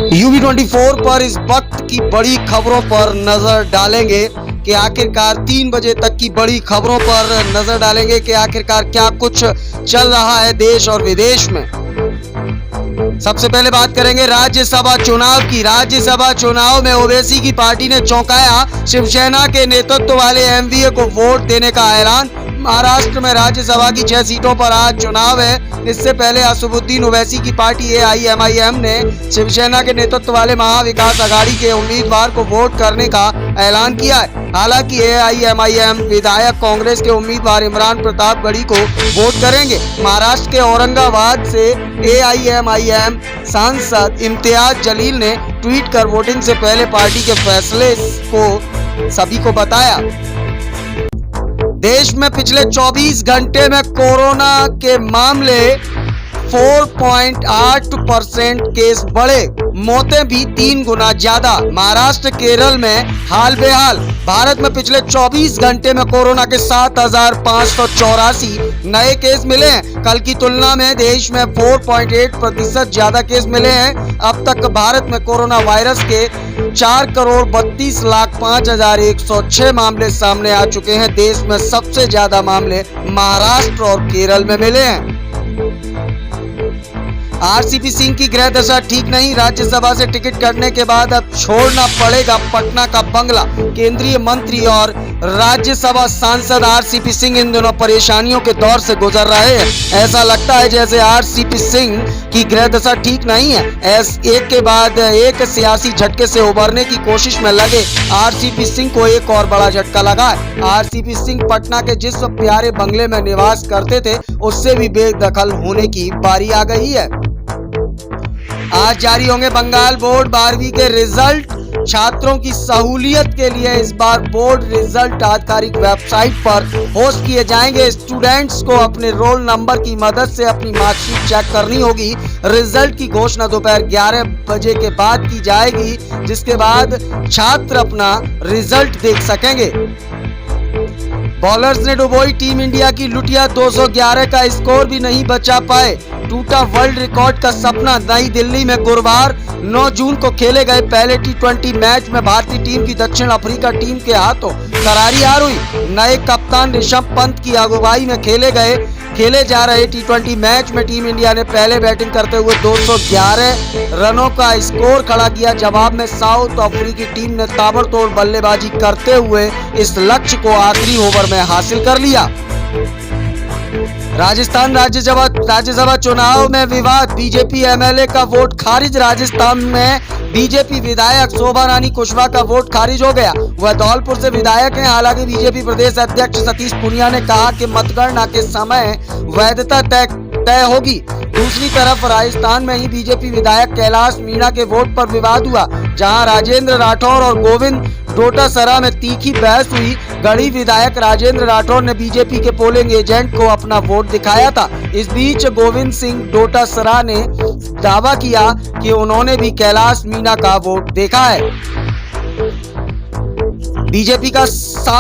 UB24 पर इस वक्त की बड़ी खबरों पर नजर डालेंगे कि आखिरकार 3 बजे तक की बड़ी खबरों पर नजर डालेंगे कि आखिरकार क्या कुछ चल रहा है देश और विदेश में। सबसे पहले बात करेंगे राज्यसभा चुनाव की। राज्यसभा चुनाव में ओवैसी की पार्टी ने चौंकाया, शिवसेना के नेतृत्व वाले एमवीए को वोट देने का ऐलान। महाराष्ट्र में राज्यसभा की 6 सीटों पर आज चुनाव है। इससे पहले असदुद्दीन ओवैसी की पार्टी AIMIM ने शिवसेना के नेतृत्व वाले महाविकास आघाड़ी के उम्मीदवार को वोट करने का ऐलान किया है। हालांकि AIMIM विधायक कांग्रेस के उम्मीदवार इमरान प्रताप गढ़ी को वोट करेंगे। महाराष्ट्र के औरंगाबाद से AIMIM सांसद इम्तियाज जलील ने ट्वीट कर वोटिंग से पहले पार्टी के फैसले को सभी को बताया। देश में पिछले 24 घंटे में कोरोना के मामले 4.8% केस बढ़े, मौतें भी 3 गुना ज्यादा। महाराष्ट्र केरल में हाल बेहाल। भारत में पिछले 24 घंटे में कोरोना के 7,584 नए केस मिले हैं। कल की तुलना में देश में 4.8% ज्यादा केस मिले हैं। अब तक भारत में कोरोना वायरस के 4,32,05,106 मामले सामने आ चुके हैं। देश में सबसे ज्यादा मामले महाराष्ट्र और केरल में मिले हैं। RCP सिंह की गृह दशा ठीक नहीं, राज्यसभा से टिकट कटने के बाद अब छोड़ना पड़ेगा पटना का बंगला। केंद्रीय मंत्री और राज्यसभा सांसद RCP सिंह इन दिनों परेशानियों के दौर से गुजर रहे हैं। ऐसा लगता है जैसे RCP सिंह की गृह दशा ठीक नहीं है। एक के बाद एक सियासी झटके से उबरने की कोशिश में लगे RCP सिंह को एक और बड़ा झटका लगा है। RCP सिंह पटना के जिस प्यारे बंगले में निवास करते थे उससे भी बेदखल होने की बारी आ गई है। आज जारी होंगे बंगाल बोर्ड 12वीं के रिजल्ट। छात्रों की सहूलियत के लिए इस बार बोर्ड रिजल्ट आधिकारिक वेबसाइट पर पोस्ट किए जाएंगे। स्टूडेंट्स को अपने रोल नंबर की मदद से अपनी मार्कशीट चेक करनी होगी। रिजल्ट की घोषणा दोपहर 11 बजे के बाद की जाएगी, जिसके बाद छात्र अपना रिजल्ट देख सकेंगे। बॉलर्स ने डुबोई टीम इंडिया की लुटिया, 211 का स्कोर भी नहीं बचा पाए। टूटा वर्ल्ड रिकॉर्ड का सपना। नई दिल्ली में गुरुवार 9 जून को खेले गए पहले T20 मैच में भारतीय टीम की दक्षिण अफ्रीका टीम के हाथों करारी हार हुई। नए कप्तान ऋषभ पंत की अगुवाई में खेले जा रहे T20 मैच में टीम इंडिया ने पहले बैटिंग करते हुए 211 रनों का स्कोर खड़ा किया। जवाब में साउथ अफ्रीकी टीम ने ताबड़तोड़ बल्लेबाजी करते हुए इस लक्ष्य को आखिरी ओवर में हासिल कर लिया। राजस्थान राज्यसभा चुनाव में विवाद, बीजेपी MLA का वोट खारिज। राजस्थान में बीजेपी विधायक शोभा रानी कुशवाहा का वोट खारिज हो गया। वह धौलपुर से विधायक हैं। हालांकि बीजेपी प्रदेश अध्यक्ष सतीश पूनिया ने कहा कि मतगणना के समय वैधता तय होगी। दूसरी तरफ राजस्थान में ही बीजेपी विधायक कैलाश मीणा के वोट पर विवाद हुआ, जहां राजेंद्र राठौर और गोविंद डोटासरा में तीखी बहस हुई। गढ़ी विधायक राजेंद्र राठौर ने बीजेपी के पोलिंग एजेंट को अपना वोट दिखाया था। इस बीच गोविंद सिंह डोटासरा ने दावा किया कि उन्होंने भी कैलाश मीणा का वोट देखा है। बीजेपी का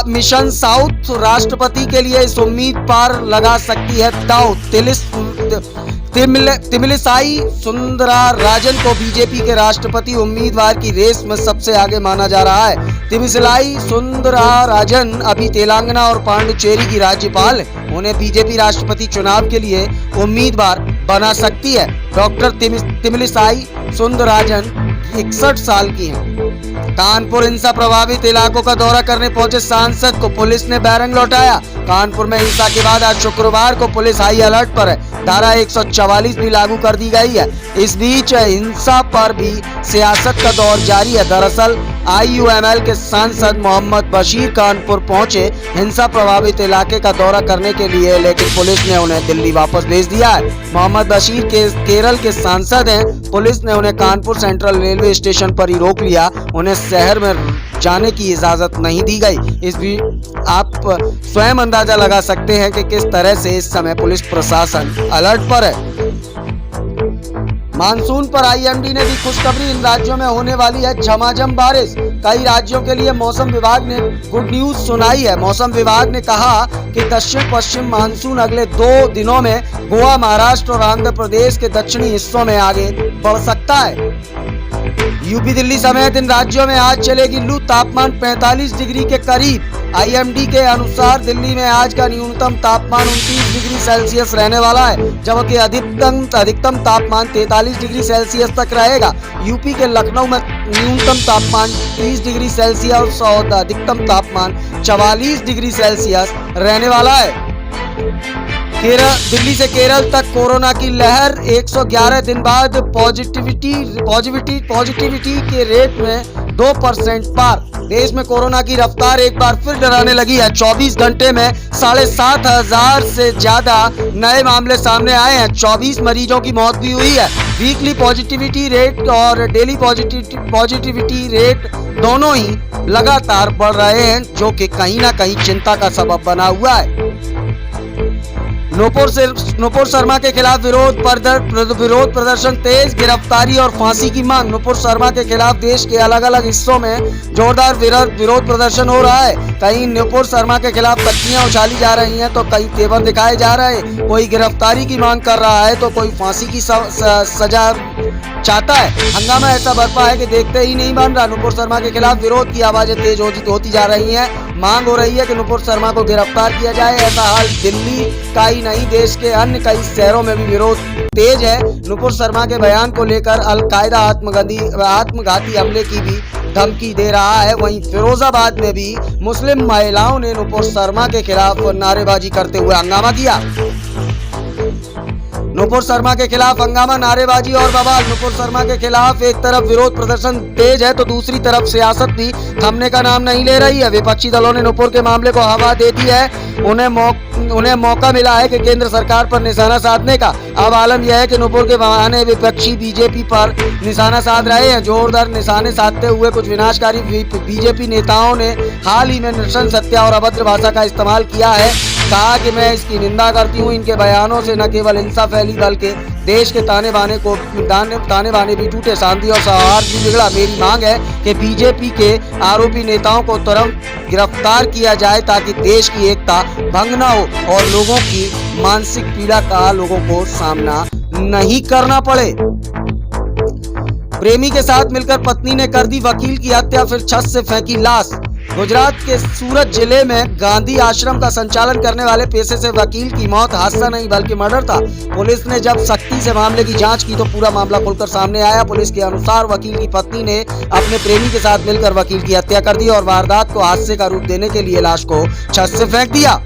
मिशन साउथ राष्ट्रपति के लिए इस उम्मीद पर लगा सकती है दांव। तमिलिसाई सुंदराराजन को बीजेपी के राष्ट्रपति उम्मीदवार की रेस में सबसे आगे माना जा रहा है। तमिलिसाई सुंदराराजन अभी तेलंगाना और पांडिचेरी की राज्यपाल है। उन्हें बीजेपी राष्ट्रपति चुनाव के लिए उम्मीदवार बना सकती है। डॉक्टर तमिलिसाई सुंदराराजन 61 साल की हैं। कानपुर हिंसा प्रभावित इलाकों का दौरा करने पहुंचे सांसद को पुलिस ने बैरंग लौटाया। कानपुर में हिंसा के बाद आज शुक्रवार को पुलिस हाई अलर्ट पर है। धारा 144 भी लागू कर दी गई है। इस बीच हिंसा पर भी सियासत का दौर जारी है। दरअसल IUML के सांसद मोहम्मद बशीर कानपुर पहुंचे हिंसा प्रभावित इलाके का दौरा करने के लिए, लेकिन पुलिस ने उन्हें दिल्ली वापस भेज दिया है। मोहम्मद बशीर केरल के सांसद हैं। पुलिस ने उन्हें कानपुर सेंट्रल रेलवे स्टेशन पर ही रोक लिया। उन्हें शहर में जाने की इजाजत नहीं दी गई। इस भी आप स्वयं अंदाजा लगा सकते हैं कि किस तरह से इस समय पुलिस प्रशासन अलर्ट पर है। मानसून पर IMD ने दी खुशखबरी। इन राज्यों में होने वाली है झमाझम बारिश। कई राज्यों के लिए मौसम विभाग ने गुड न्यूज सुनाई है। मौसम विभाग ने कहा कि दक्षिण पश्चिम मानसून अगले 2 दिनों में गोवा, महाराष्ट्र और आंध्र प्रदेश के दक्षिणी हिस्सों में आगे बढ़ सकता है। यूपी दिल्ली समेत इन राज्यों में आज चलेगी लू। तापमान 45 डिग्री के करीब। आईएमडी के अनुसार दिल्ली में आज का न्यूनतम तापमान 29 डिग्री सेल्सियस रहने वाला है, जबकि अधिकतम तापमान 43 डिग्री सेल्सियस तक रहेगा। यूपी के लखनऊ में न्यूनतम तापमान 30 डिग्री सेल्सियस और अधिकतम तापमान 44 डिग्री सेल्सियस रहने वाला है। दिल्ली से केरल तक कोरोना की लहर। 111 दिन बाद पॉजिटिविटी के रेट में 2% पार। देश में कोरोना की रफ्तार एक बार फिर डराने लगी है। 24 घंटे में 7,500 से ज्यादा नए मामले सामने आए हैं। 24 मरीजों की मौत भी हुई है। वीकली पॉजिटिविटी रेट और डेली पॉजिटिविटी रेट दोनों ही लगातार बढ़ रहे हैं, जो कि कहीं ना कहीं चिंता का सबब बना हुआ है। नुपुर शर्मा के खिलाफ विरोध प्रदर्शन तेज। गिरफ्तारी और फांसी की मांग। नुपुर शर्मा के खिलाफ देश के अलग अलग हिस्सों में जोरदार विरोध प्रदर्शन हो रहा है। कहीं नुपुर शर्मा के खिलाफ पत्तियां उछाली जा रही हैं, तो कई तेवर दिखाए जा रहे हैं। कोई गिरफ्तारी की मांग कर रहा है, तो कोई फांसी की सजा चाहता है। हंगामा ऐसा बरपा है कि देखते ही नहीं बन रहा। नुपुर शर्मा के खिलाफ विरोध की आवाजें तेज होती जा रही हैं। मांग हो रही है कि नुपुर शर्मा को गिरफ्तार किया जाए। ऐसा हाल दिल्ली का ही नहीं, देश के अन्य कई शहरों में भी विरोध तेज है। नुपुर शर्मा के बयान को लेकर अलकायदा आत्मघाती हमले की भी धमकी दे रहा है। वहीं फिरोजाबाद में भी मुस्लिम महिलाओं ने नुपुर शर्मा के खिलाफ नारेबाजी करते हुए हंगामा किया। नुपुर शर्मा के खिलाफ हंगामा, नारेबाजी और बवाल। नुपुर शर्मा के खिलाफ एक तरफ विरोध प्रदर्शन तेज है, तो दूसरी तरफ सियासत भी थमने का नाम नहीं ले रही है। विपक्षी दलों ने नुपुर के मामले को हवा दे दी है। उन्हें मौका मिला है कि केंद्र सरकार पर निशाना साधने का। अब आलम यह है कि नुपुर के बहाने विपक्षी बीजेपी पर निशाना साध रहे हैं। जोरदार निशाने साधते हुए कुछ विनाशकारी बीजेपी नेताओं ने हाल ही में नृशंस हत्या और अभद्र भाषा का इस्तेमाल किया है। कहा कि मैं इसकी निंदा करती हूँ। इनके बयानों से न केवल हिंसा फैली, बल्कि देश के ताने बाने भी टूटे, शांति और सौहार्द भी बिगड़ा। मेरी मांग है कि बीजेपी के आरोपी नेताओं को तुरंत गिरफ्तार किया जाए, ताकि देश की एकता भंग न हो और लोगों की मानसिक पीड़ा का लोगों को सामना नहीं करना पड़े। प्रेमी के साथ मिलकर पत्नी ने कर दी वकील की हत्या, फिर छत से फेंकी लाश। गुजरात के सूरत जिले में गांधी आश्रम का संचालन करने वाले पेशे से वकील की मौत हादसा नहीं बल्कि मर्डर था। पुलिस ने जब सख्ती से मामले की जांच की तो पूरा मामला खुलकर सामने आया। पुलिस के अनुसार वकील की पत्नी ने अपने प्रेमी के साथ मिलकर वकील की हत्या कर दी और वारदात को हादसे का रूप देने के लिए लाश को छत से फेंक दिया।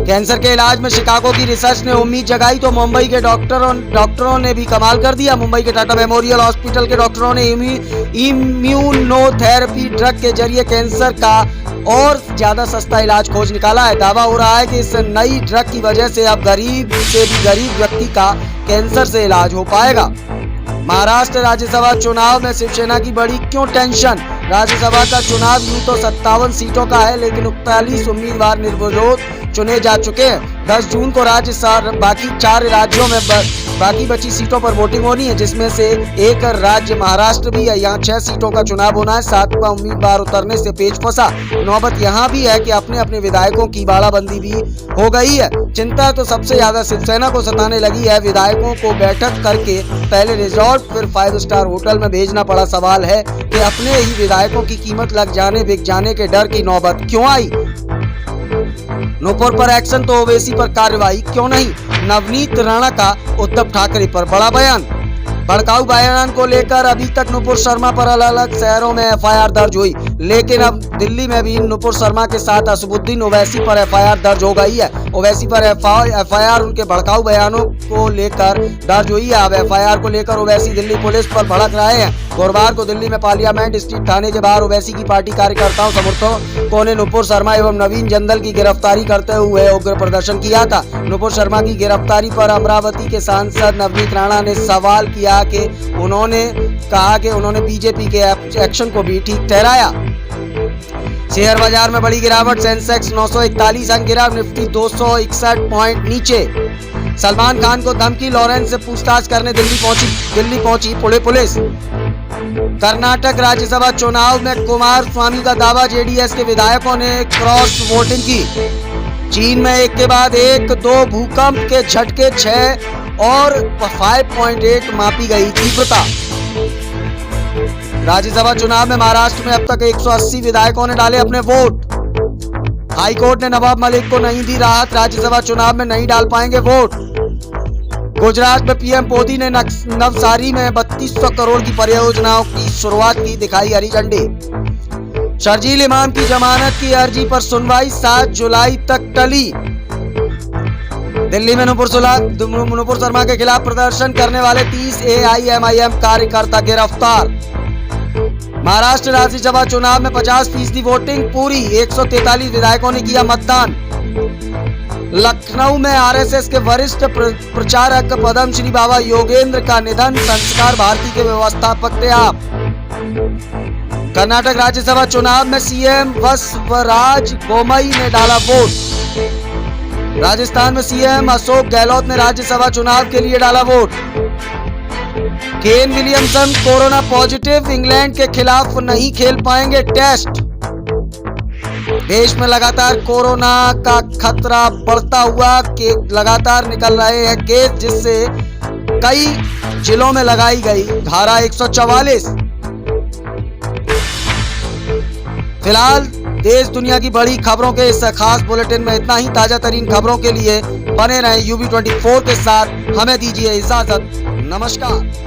कैंसर के इलाज में शिकागो की रिसर्च ने उम्मीद जगाई तो मुंबई के डॉक्टरों ने भी कमाल कर दिया। मुंबई के टाटा मेमोरियल हॉस्पिटल के डॉक्टरों ने इम्यूनोथेरेपी ड्रग के जरिए कैंसर का और ज्यादा सस्ता इलाज खोज निकाला है। दावा हो रहा है कि इस नई ड्रग की वजह से अब गरीब से भी गरीब व्यक्ति का कैंसर से इलाज हो पाएगा। महाराष्ट्र राज्यसभा चुनाव में शिवसेना की बड़ी क्यों टेंशन। राज्यसभा का चुनाव यूं तो 57 सीटों का है, लेकिन 39 उम्मीदवार निर्विरोध चुने जा चुके हैं। 10 जून को बाकी 4 राज्यों में बाकी बची सीटों पर वोटिंग होनी है, जिसमें से एक राज्य महाराष्ट्र भी है। यहाँ 6 सीटों का चुनाव होना है। 7वां उम्मीदवार उतरने से पेच फंसा। नौबत यहाँ भी है कि अपने अपने विधायकों की बाड़ाबंदी भी हो गई है। चिंता तो सबसे ज्यादा शिवसेना को सताने लगी है। विधायकों को बैठक करके पहले रिजॉर्ट फिर 5 स्टार होटल में भेजना पड़ा। सवाल है कि अपने ही विधायकों की कीमत लग जाने बिक जाने के डर की नौबत क्यों आई। नुपुर पर एक्शन तो ओवैसी पर कार्रवाई क्यों नहीं। नवनीत राणा का उद्धव ठाकरे पर बड़ा बयान। भड़काऊ बयान को लेकर अभी तक नुपुर शर्मा पर अलग अलग शहरों में एफआईआर दर्ज हुई, लेकिन अब दिल्ली में भी नुपुर शर्मा के साथ असदुद्दीन ओवैसी पर एफआईआर दर्ज हो गई है। ओवैसी पर एफआईआर उनके भड़काऊ बयानों को लेकर दर्ज हुई है। अब एफआईआर को लेकर ओवैसी दिल्ली पुलिस पर भड़क रहे हैं। गुरुवार को दिल्ली में पार्लियामेंट स्ट्रीट थाने के बाहर ओवैसी की पार्टी कार्यकर्ताओं समर्थकों ने नुपुर शर्मा एवं नवीन जंदल की गिरफ्तारी करते हुए उग्र प्रदर्शन किया था। नुपुर शर्मा की गिरफ्तारी पर अमरावती के सांसद नवनीत राणा ने सवाल किया कि उन्होंने कहा कि उन्होंने बीजेपी के एक्शन को भी ठीक ठहराया। शेयर बाजार में बड़ी गिरावट। सेंसेक्स 941 अंक गिरा, निफ्टी 261 पॉइंट नीचे। सलमान खान को धमकी, लॉरेंस से पूछताछ करने दिल्ली पहुंची पुलिस। कर्नाटक राज्यसभा चुनाव में कुमारस्वामी का दावा, जेडीएस के विधायकों ने क्रॉस वोटिंग की। चीन में एक के बाद एक 2 भूकंप के झटके, 6 और 5.8 मापी गई तीव्रता। राज्यसभा चुनाव में महाराष्ट्र में अब तक 180 विधायकों ने डाले अपने वोट। हाईकोर्ट ने नवाब मलिक को नहीं दी राहत, राज्यसभा चुनाव में नहीं डाल पाएंगे वोट। गुजरात में पीएम मोदी ने नवसारी में 3200 करोड़ की परियोजनाओं की शुरुआत की, दिखाई हरी झंडी। शर्जील इमाम की जमानत की अर्जी पर सुनवाई 7 जुलाई तक टली। दिल्ली में नुपुर शर्मा के खिलाफ प्रदर्शन करने वाले 30 AIMIM कार्यकर्ता गिरफ्तार। महाराष्ट्र राज्यसभा चुनाव में 50% वोटिंग पूरी, 143 विधायकों ने किया मतदान। लखनऊ में RSS के वरिष्ठ प्रचारक पद्मश्री बाबा योगेंद्र का निधन, संस्कार भारती के व्यवस्थापक थे आप। कर्नाटक राज्यसभा चुनाव में CM बसवराज बोम्मई ने डाला वोट। राजस्थान में CM अशोक गहलोत ने राज्यसभा चुनाव के लिए डाला vote. Kane Williamson corona positive, England के खिलाफ नहीं खेल पाएंगे टेस्ट। देश में लगातार कोरोना का खतरा बढ़ता हुआ, लगातार निकल रहे हैं केस, जिससे कई जिलों में लगाई गई धारा 144। फिलहाल देश दुनिया की बड़ी खबरों के इस खास बुलेटिन में इतना ही। ताजा तरीन खबरों के लिए बने रहें UB24 के साथ। हमें दीजिए इजाजत, नमस्कार।